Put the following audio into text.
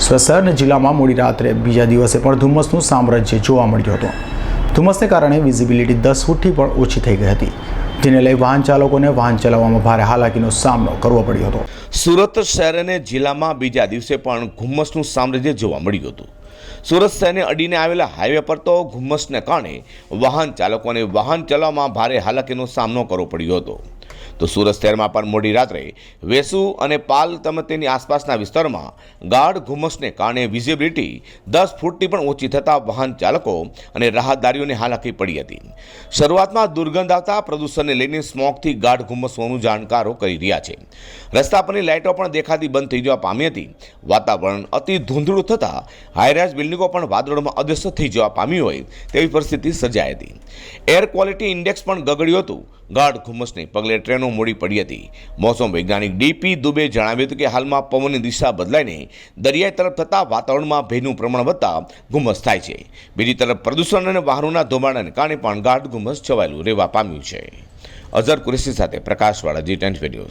સ્વશહેર જિલ્લામાં મોડી રાત્રે બીજા દિવસે પણ ધુમ્મસનું સામ્રાજ્ય જોવા મળ્યું હતું. ધુમ્મસને કારણે વિઝિબિલિટી 10 ફૂટથી પણ ઓછી થઈ ગઈ હતી, જેને લઈ વાહન ચાલકોને વાહન ચલાવવામાં ભારે હાલાકીનો સામનો કરવો પડ્યો હતો. સુરત શહેર અને જિલ્લામાં બીજા દિવસે પણ ધુમ્મસનું સામ્રાજ્ય જોવા મળ્યું હતું. સુરત શહેરને અડીને આવેલા હાઈવે પર તો ધુમ્મસને કારણે વાહન ચાલકોને વાહન ચલાવવામાં ભારે હાલાકીનો સામનો કરવો પડ્યો હતો. તો સુરત શહેરમાં પણ મોડી રાત્રે વેસુ અને પાલ તેમજ તેની આસપાસના વિસ્તારમાં ગાઢ ધુમ્મસને કારણે વિઝિબિલિટી 10 ફૂટથી પણ ઓછી થતાં વાહન ચાલકો અને રાહદારીઓને હાલાકી પડી હતી. શરૂઆતમાં દુર્ગંધ આવતા પ્રદૂષણને લઈને સ્મોગથી ગાઢ ધુમ્મસ હોવાનું જાણકારો કરી રહ્યા છે. રસ્તા પરની લાઇટો પણ દેખાતી બંધ થઈ જવા પામી હતી. વાતાવરણ અતિ ધૂંધળું થતાં હાઈરાઇઝ બિલ્ડિંગો પણ વાદળોમાં અદૃશ્ય થઈ જવા પામી હોય તેવી પરિસ્થિતિ સર્જાઈ હતી. એર ક્વોલિટી ઇન્ડેક્સ પણ ગગડ્યું હતું. ગાઢ ધુમ્મસને પગલે ટ્રેનો મોડી પડી હતી. મોસમ વૈજ્ઞાનિક ડીપી દુબે જણાવ્યું હતું કે હાલમાં પવનની દિશા બદલાઈને દરિયાઈ તરફ થતાં વાતાવરણમાં ભેજનું પ્રમાણ વધતા ધુમ્મસ થાય છે. બીજી તરફ પ્રદૂષણ અને વાહનોના ધોવાણાને કારણે પણ ગાઢ ધુમ્મસ છવાયેલું રહેવા પામ્યું છે. અઝર કુરેશી સાથે પ્રકાશવાળા G10 વિડીયો.